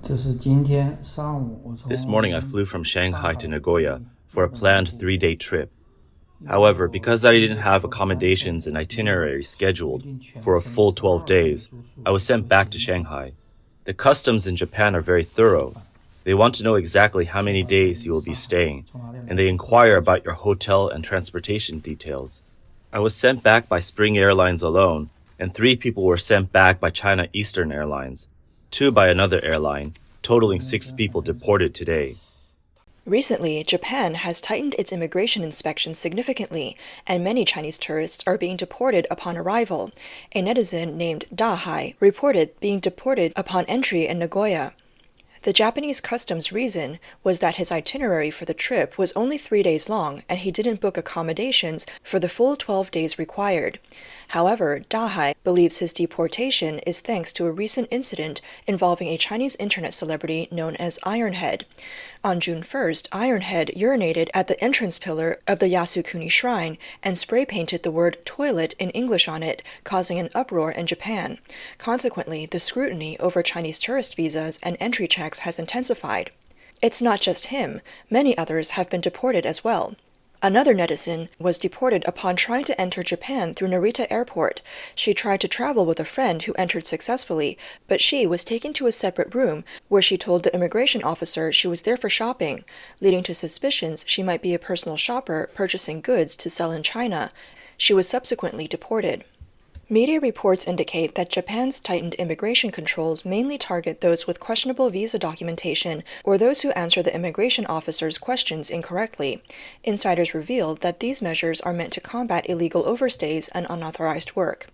This morning I flew from Shanghai to Nagoya for a planned 3-day trip. However, because I didn't have accommodations and itinerary scheduled for a full 12 days, I was sent back to Shanghai. The customs in Japan are very thorough. They want to know exactly how many days you will be staying, and they inquire about your hotel and transportation details. I was sent back by Spring Airlines alone, and 3 people were sent back by China Eastern Airlines, 2 by another airline, totaling 6 people deported today. Recently, Japan has tightened its immigration inspections significantly, and many Chinese tourists are being deported upon arrival. A netizen named Dahai reported being deported upon entry in Nagoya. The Japanese customs reason was that his itinerary for the trip was only 3 days long and he didn't book accommodations for the full 12 days required. However, Dahai believes his deportation is thanks to a recent incident involving a Chinese internet celebrity known as Ironhead. On June 1st, Ironhead urinated at the entrance pillar of the Yasukuni Shrine and spray-painted the word toilet in English on it, causing an uproar in Japan. Consequently, the scrutiny over Chinese tourist visas and entry checks has intensified. It's not just him, many others have been deported as well. Another netizen was deported upon trying to enter Japan through Narita Airport. She tried to travel with a friend who entered successfully, but she was taken to a separate room where she told the immigration officer she was there for shopping, leading to suspicions she might be a personal shopper purchasing goods to sell in China. She was subsequently deported. Media reports indicate that Japan's tightened immigration controls mainly target those with questionable visa documentation or those who answer the immigration officer's questions incorrectly. Insiders revealed that these measures are meant to combat illegal overstays and unauthorized work.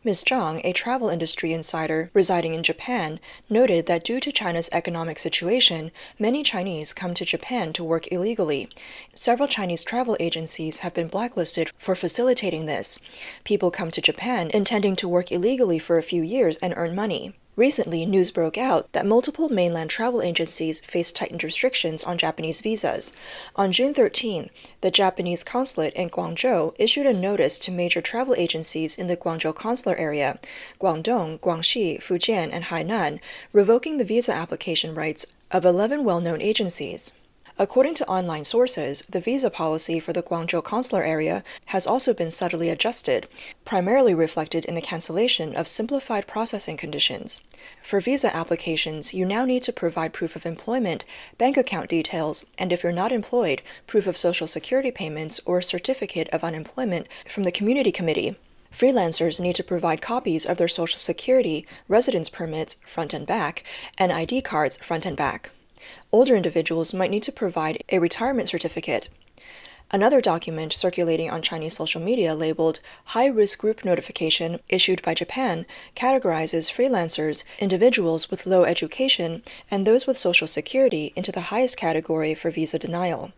Ms. Zhang, a travel industry insider residing in Japan, noted that due to China's economic situation, many Chinese come to Japan to work illegally. Several Chinese travel agencies have been blacklisted for facilitating this. People come to Japan intending to work illegally for a few years and earn money. Recently, news broke out that multiple mainland travel agencies face tightened restrictions on Japanese visas. On June 13, the Japanese consulate in Guangzhou issued a notice to major travel agencies in the Guangzhou consular area, Guangdong, Guangxi, Fujian, and Hainan, revoking the visa application rights of 11 well-known agencies. According to online sources, the visa policy for the Guangzhou consular area has also been subtly adjusted, primarily reflected in the cancellation of simplified processing conditions. For visa applications, you now need to provide proof of employment, bank account details, and if you're not employed, proof of social security payments or a certificate of unemployment from the community committee. Freelancers need to provide copies of their social security, residence permits, front and back, and ID cards, front and back. Older individuals might need to provide a retirement certificate. Another document circulating on Chinese social media labeled High-Risk Group Notification issued by Japan categorizes freelancers, individuals with low education, and those with social security into the highest category for visa denial.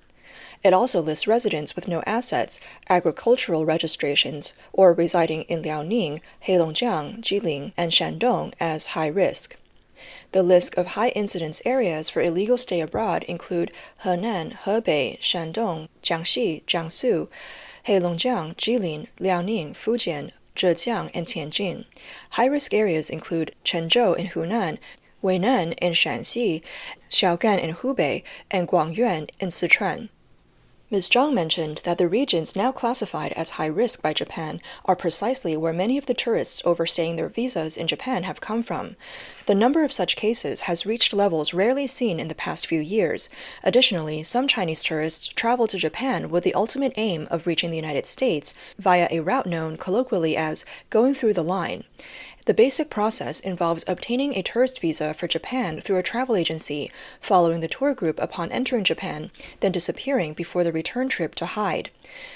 It also lists residents with no assets, agricultural registrations, or residing in Liaoning, Heilongjiang, Jilin, and Shandong as high risk. The list of high-incidence areas for illegal stay abroad include Henan, Hebei, Shandong, Jiangxi, Jiangsu, Heilongjiang, Jilin, Liaoning, Fujian, Zhejiang, and Tianjin. High-risk areas include Chenzhou in Hunan, Weinan in Shanxi, Xiaogan in Hubei, and Guangyuan in Sichuan. Ms. Zhang mentioned that the regions now classified as high risk by Japan are precisely where many of the tourists overstaying their visas in Japan have come from. The number of such cases has reached levels rarely seen in the past few years. Additionally, some Chinese tourists travel to Japan with the ultimate aim of reaching the United States via a route known colloquially as going through the line. The basic process involves obtaining a tourist visa for Japan through a travel agency, following the tour group upon entering Japan, then disappearing before the return trip to hide.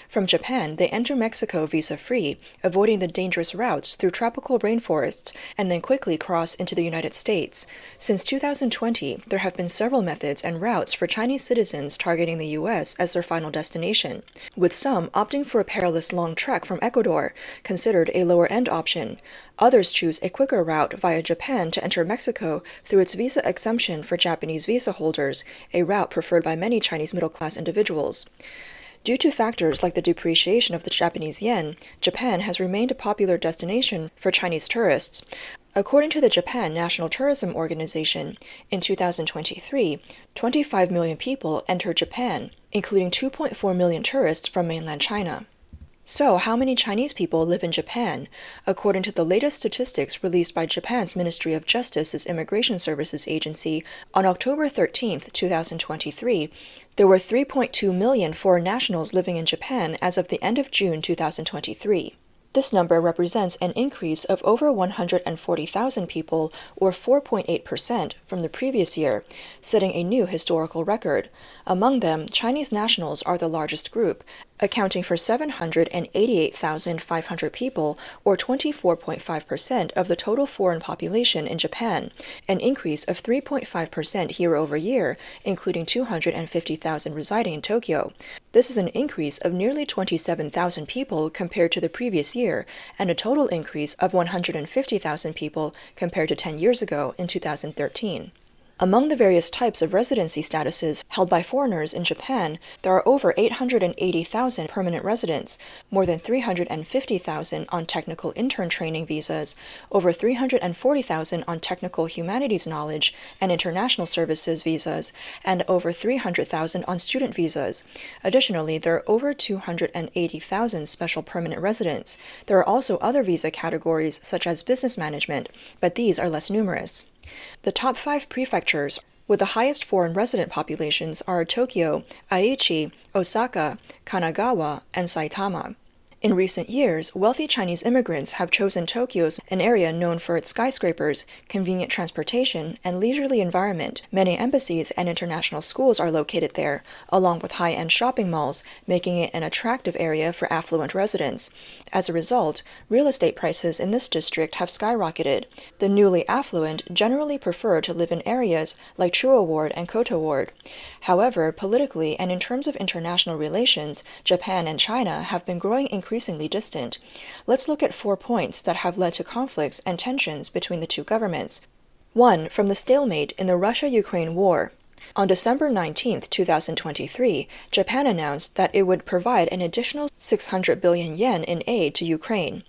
From Japan, they enter Mexico visa-free, avoiding the dangerous routes through tropical rainforests, and then quickly cross into the United States. Since 2020, there have been several methods and routes for Chinese citizens targeting the U.S. as their final destination, with some opting for a perilous long trek from Ecuador, considered a lower-end option. Others choose a quicker route via Japan to enter Mexico through its visa exemption for Japanese visa holders, a route preferred by many Chinese middle-class individuals. Due to factors like the depreciation of the Japanese yen, Japan has remained a popular destination for Chinese tourists. According to the Japan National Tourism Organization, in 2023, 25 million people entered Japan, including 2.4 million tourists from mainland China. So, how many Chinese people live in Japan? According to the latest statistics released by Japan's Ministry of Justice's Immigration Services Agency on October 13, 2023, there were 3.2 million foreign nationals living in Japan as of the end of June 2023. This number represents an increase of over 140,000 people, or 4.8%, from the previous year, setting a new historical record. Among them, Chinese nationals are the largest group, accounting for 788,500 people, or 24.5% of the total foreign population in Japan, an increase of 3.5% year-over-year, including 250,000 residing in Tokyo. This is an increase of nearly 27,000 people compared to the previous year, and a total increase of 150,000 people compared to 10 years ago in 2013. Among the various types of residency statuses held by foreigners in Japan, there are over 880,000 permanent residents, more than 350,000 on technical intern training visas, over 340,000 on technical humanities knowledge and international services visas, and over 300,000 on student visas. Additionally, there are over 280,000 special permanent residents. There are also other visa categories such as business management, but these are less numerous. The top 5 prefectures with the highest foreign resident populations are Tokyo, Aichi, Osaka, Kanagawa, and Saitama. In recent years, wealthy Chinese immigrants have chosen Tokyo as an area known for its skyscrapers, convenient transportation, and leisurely environment. Many embassies and international schools are located there, along with high-end shopping malls, making it an attractive area for affluent residents. As a result, real estate prices in this district have skyrocketed. The newly affluent generally prefer to live in areas like Chuo Ward and Koto Ward. However, politically and in terms of international relations, Japan and China have been growing increasingly distant. Let's look at 4 points that have led to conflicts and tensions between the two governments. 1. From the stalemate in the Russia-Ukraine war. On December 19, 2023, Japan announced that it would provide an additional 600 billion yen in aid to Ukraine.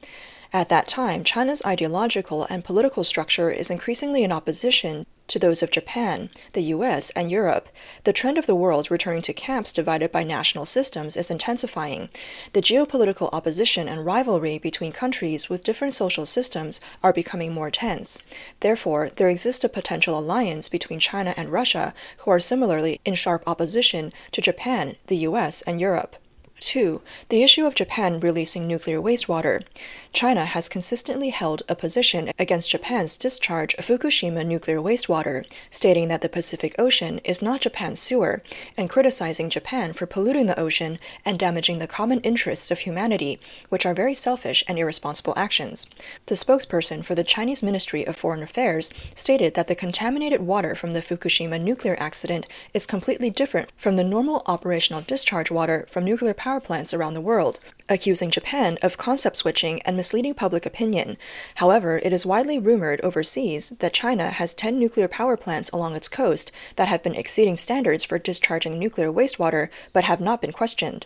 At that time, China's ideological and political structure is increasingly in opposition to those of Japan, the US, and Europe. The trend of the world returning to camps divided by national systems is intensifying. The geopolitical opposition and rivalry between countries with different social systems are becoming more tense. Therefore, there exists a potential alliance between China and Russia, who are similarly in sharp opposition to Japan, the US, and Europe. 2. The issue of Japan releasing nuclear wastewater. China has consistently held a position against Japan's discharge of Fukushima nuclear wastewater, stating that the Pacific Ocean is not Japan's sewer, and criticizing Japan for polluting the ocean and damaging the common interests of humanity, which are very selfish and irresponsible actions. The spokesperson for the Chinese Ministry of Foreign Affairs stated that the contaminated water from the Fukushima nuclear accident is completely different from the normal operational discharge water from nuclear power plants around the world, accusing Japan of concept switching and misleading public opinion. However, it is widely rumored overseas that China has 10 nuclear power plants along its coast that have been exceeding standards for discharging nuclear wastewater but have not been questioned.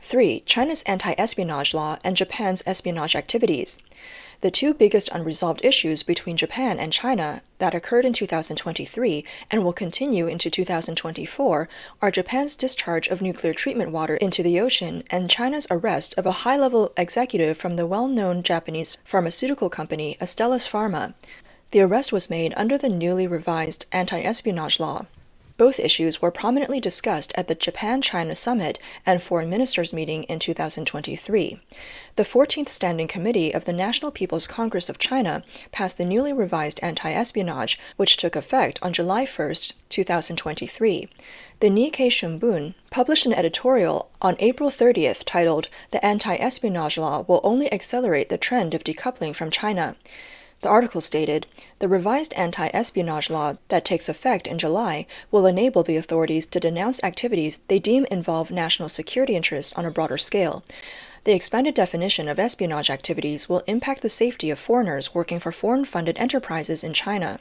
3. China's anti-espionage law and Japan's espionage activities. The two biggest unresolved issues between Japan and China that occurred in 2023 and will continue into 2024 are Japan's discharge of nuclear treatment water into the ocean and China's arrest of a high-level executive from the well-known Japanese pharmaceutical company Astellas Pharma. The arrest was made under the newly revised anti-espionage law. Both issues were prominently discussed at the Japan-China Summit and Foreign Ministers meeting in 2023. The 14th Standing Committee of the National People's Congress of China passed the newly revised anti-espionage, which took effect on July 1, 2023. The Nikkei Shimbun published an editorial on April 30th titled, "The Anti-Espionage Law Will Only Accelerate the Trend of Decoupling from China." The article stated, "The revised anti-espionage law that takes effect in July will enable the authorities to denounce activities they deem involve national security interests on a broader scale. The expanded definition of espionage activities will impact the safety of foreigners working for foreign-funded enterprises in China.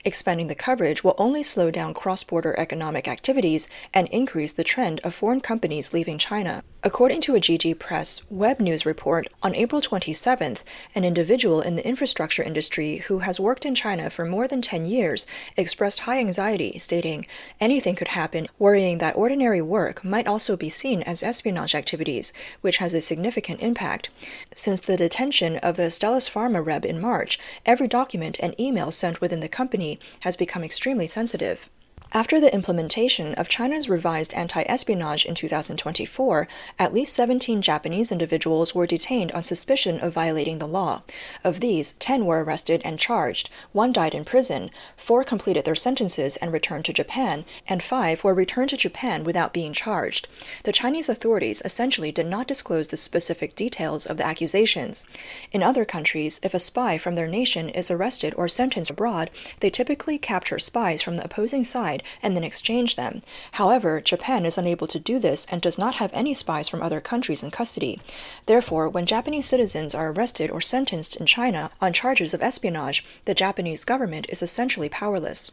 Expanding the coverage will only slow down cross-border economic activities and increase the trend of foreign companies leaving China. According to a GG Press web news report, on April 27th, an individual in the infrastructure industry who has worked in China for more than 10 years expressed high anxiety, stating, "Anything could happen," worrying that ordinary work might also be seen as espionage activities, which has a significant impact. Since the detention of the Astellas Pharma rep in March, every document and email sent within the company has become extremely sensitive. After the implementation of China's revised anti-espionage in 2024, at least 17 Japanese individuals were detained on suspicion of violating the law. Of these, 10 were arrested and charged, 1 died in prison, 4 completed their sentences and returned to Japan, and 5 were returned to Japan without being charged. The Chinese authorities essentially did not disclose the specific details of the accusations. In other countries, if a spy from their nation is arrested or sentenced abroad, they typically capture spies from the opposing side and then exchange them. However, Japan is unable to do this and does not have any spies from other countries in custody. Therefore, when Japanese citizens are arrested or sentenced in China on charges of espionage, the Japanese government is essentially powerless.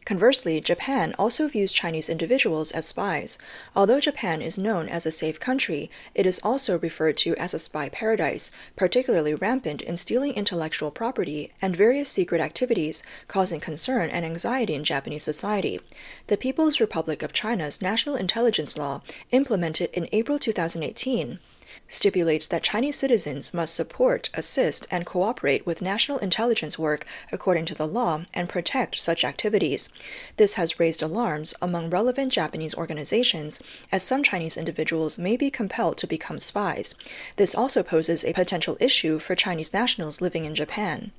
Conversely, Japan also views Chinese individuals as spies. Although Japan is known as a safe country, it is also referred to as a spy paradise, particularly rampant in stealing intellectual property and various secret activities, causing concern and anxiety in Japanese society. The People's Republic of China's National Intelligence Law, implemented in April 2018, stipulates that Chinese citizens must support, assist, and cooperate with national intelligence work according to the law and protect such activities. This has raised alarms among relevant Japanese organizations, as some Chinese individuals may be compelled to become spies. This also poses a potential issue for Chinese nationals living in Japan.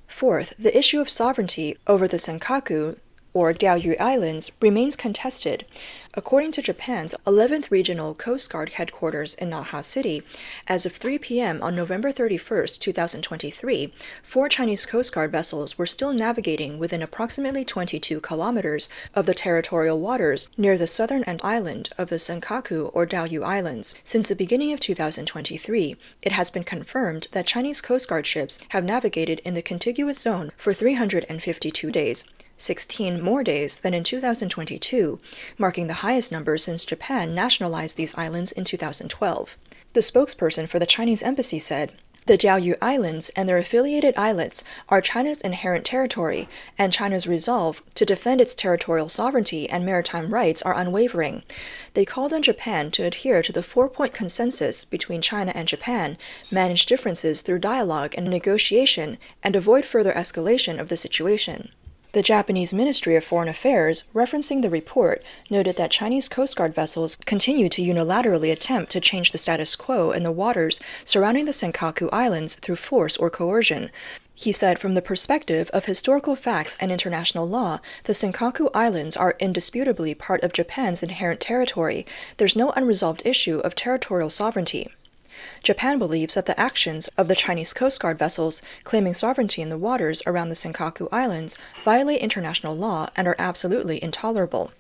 Fourth, the issue of sovereignty over the Senkaku, or Diaoyu Islands, remains contested. According to Japan's 11th Regional Coast Guard Headquarters in Naha City, as of 3 p.m. on November 31, 2023, 4 Chinese Coast Guard vessels were still navigating within approximately 22 kilometers of the territorial waters near the southern end island of the Senkaku or Diaoyu Islands. Since the beginning of 2023, it has been confirmed that Chinese Coast Guard ships have navigated in the contiguous zone for 352 days. 16 more days than in 2022, marking the highest number since Japan nationalized these islands in 2012. The spokesperson for the Chinese embassy said, "The Diaoyu Islands and their affiliated islets are China's inherent territory, and China's resolve to defend its territorial sovereignty and maritime rights are unwavering." They called on Japan to adhere to the 4-point consensus between China and Japan, manage differences through dialogue and negotiation, and avoid further escalation of the situation. The Japanese Ministry of Foreign Affairs, referencing the report, noted that Chinese Coast Guard vessels continue to unilaterally attempt to change the status quo in the waters surrounding the Senkaku Islands through force or coercion. He said, "From the perspective of historical facts and international law, the Senkaku Islands are indisputably part of Japan's inherent territory. There's no unresolved issue of territorial sovereignty." Japan believes that the actions of the Chinese Coast Guard vessels claiming sovereignty in the waters around the Senkaku Islands violate international law and are absolutely intolerable.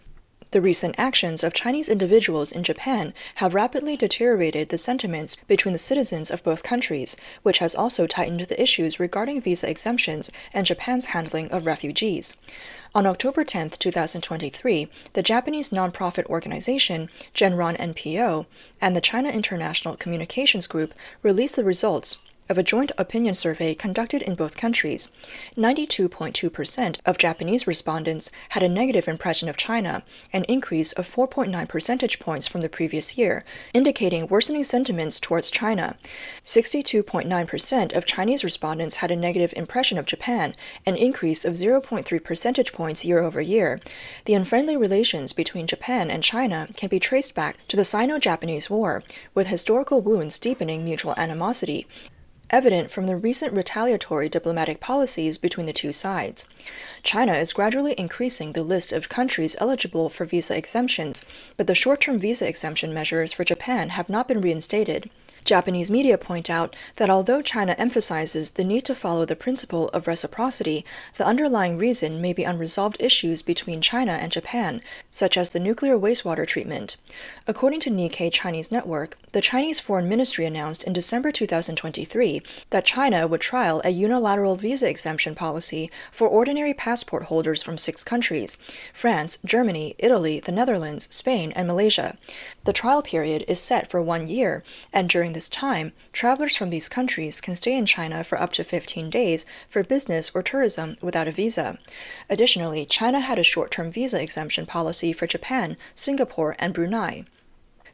The recent actions of Chinese individuals in Japan have rapidly deteriorated the sentiments between the citizens of both countries, which has also tightened the issues regarding visa exemptions and Japan's handling of refugees. On October 10, 2023, the Japanese nonprofit organization Genron NPO and the China International Communications Group released the results of a joint opinion survey conducted in both countries. 92.2% of Japanese respondents had a negative impression of China, an increase of 4.9 percentage points from the previous year, indicating worsening sentiments towards China. 62.9% of Chinese respondents had a negative impression of Japan, an increase of 0.3 percentage points year over year. The unfriendly relations between Japan and China can be traced back to the Sino-Japanese War, with historical wounds deepening mutual animosity, evident from the recent retaliatory diplomatic policies between the two sides. China is gradually increasing the list of countries eligible for visa exemptions, but the short-term visa exemption measures for Japan have not been reinstated. Japanese media point out that although China emphasizes the need to follow the principle of reciprocity, the underlying reason may be unresolved issues between China and Japan, such as the nuclear wastewater treatment. According to Nikkei Chinese Network, the Chinese Foreign Ministry announced in December 2023 that China would trial a unilateral visa exemption policy for ordinary passport holders from 6 countries: France, Germany, Italy, the Netherlands, Spain, and Malaysia. The trial period is set for 1 year, and during this time, travelers from these countries can stay in China for up to 15 days for business or tourism without a visa. Additionally, China had a short-term visa exemption policy for Japan, Singapore, and Brunei.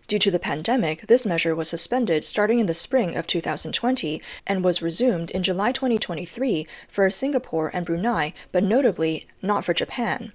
Due to the pandemic, this measure was suspended starting in the spring of 2020 and was resumed in July 2023 for Singapore and Brunei, but notably not for Japan.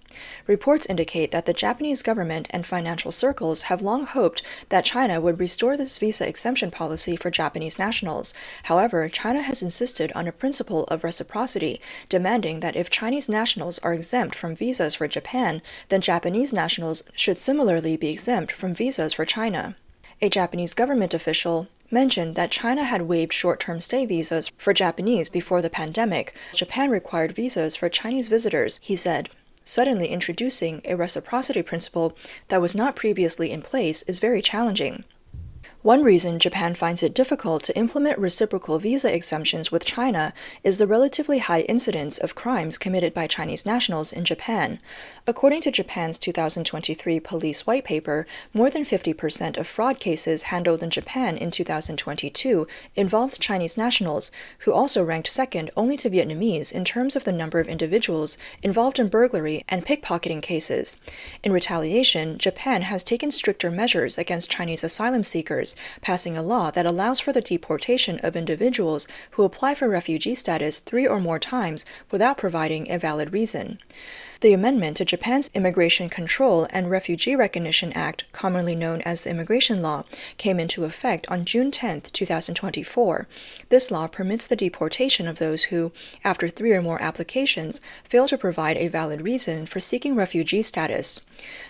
Reports indicate that the Japanese government and financial circles have long hoped that China would restore this visa exemption policy for Japanese nationals. However, China has insisted on a principle of reciprocity, demanding that if Chinese nationals are exempt from visas for Japan, then Japanese nationals should similarly be exempt from visas for China. A Japanese government official mentioned that China had waived short-term stay visas for Japanese before the pandemic. Japan required visas for Chinese visitors, he said. Suddenly introducing a reciprocity principle that was not previously in place is very challenging. One reason Japan finds it difficult to implement reciprocal visa exemptions with China is the relatively high incidence of crimes committed by Chinese nationals in Japan. According to Japan's 2023 Police White Paper, more than 50% of fraud cases handled in Japan in 2022 involved Chinese nationals, who also ranked second only to Vietnamese in terms of the number of individuals involved in burglary and pickpocketing cases. In retaliation, Japan has taken stricter measures against Chinese asylum seekers, passing a law that allows for the deportation of individuals who apply for refugee status 3 or more times without providing a valid reason. The amendment to Japan's Immigration Control and Refugee Recognition Act, commonly known as the Immigration Law, came into effect on June 10, 2024. This law permits the deportation of those who, after 3 or more applications, fail to provide a valid reason for seeking refugee status.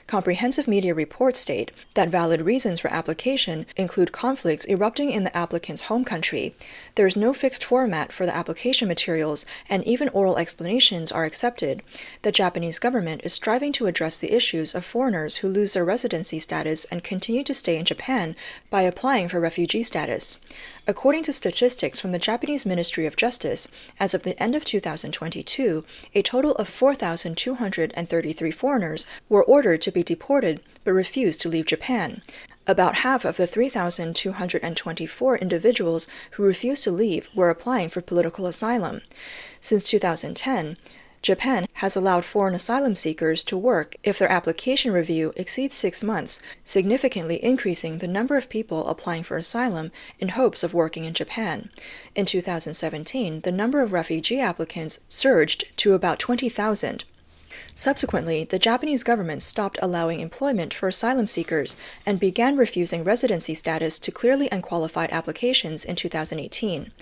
Comprehensive media reports state that valid reasons for application include conflicts erupting in the applicant's home country. There is no fixed format for the application materials, and even oral explanations are accepted. The Japanese government is striving to address the issues of foreigners who lose their residency status and continue to stay in Japan by applying for refugee status. According to statistics from the Japanese Ministry of Justice, as of the end of 2022, a total of 4,233 foreigners were ordered to be deported but refused to leave Japan. About half of the 3,224 individuals who refused to leave were applying for political asylum. Since 2010, Japan has allowed foreign asylum seekers to work if their application review exceeds 6 months, significantly increasing the number of people applying for asylum in hopes of working in Japan. In 2017, the number of refugee applicants surged to about 20,000. Subsequently, the Japanese government stopped allowing employment for asylum seekers and began refusing residency status to clearly unqualified applications in 2018.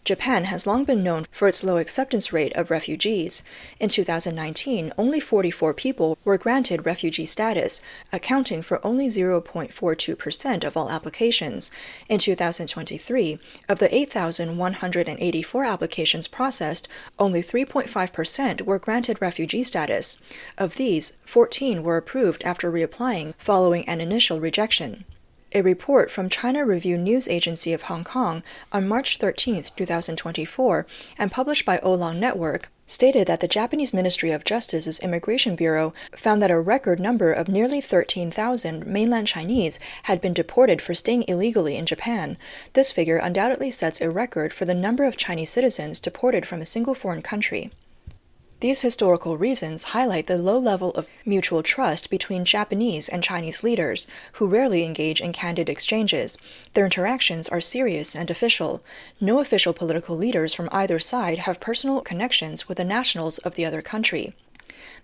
Japan has long been known for its low acceptance rate of refugees. In 2019, only 44 people were granted refugee status, accounting for only 0.42% of all applications. In 2023, of the 8,184 applications processed, only 3.5% were granted refugee status. Of these, 14 were approved after reapplying following an initial rejection. A report from China Review News Agency of Hong Kong on March 13, 2024, and published by Oolong Network, stated that the Japanese Ministry of Justice's Immigration Bureau found that a record number of nearly 13,000 mainland Chinese had been deported for staying illegally in Japan. This figure undoubtedly sets a record for the number of Chinese citizens deported from a single foreign country. These historical reasons highlight the low level of mutual trust between Japanese and Chinese leaders, who rarely engage in candid exchanges. Their interactions are serious and official. No official political leaders from either side have personal connections with the nationals of the other country.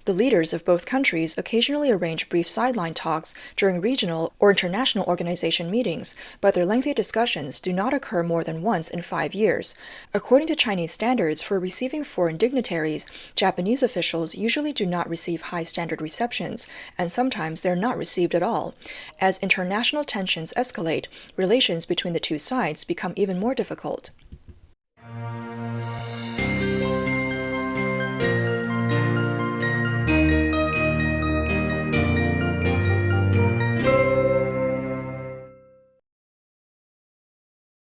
The leaders of both countries occasionally arrange brief sideline talks during regional or international organization meetings, but their lengthy discussions do not occur more than once in 5 years. According to Chinese standards for receiving foreign dignitaries, Japanese officials usually do not receive high-standard receptions, and sometimes they're not received at all. As international tensions escalate, relations between the two sides become even more difficult.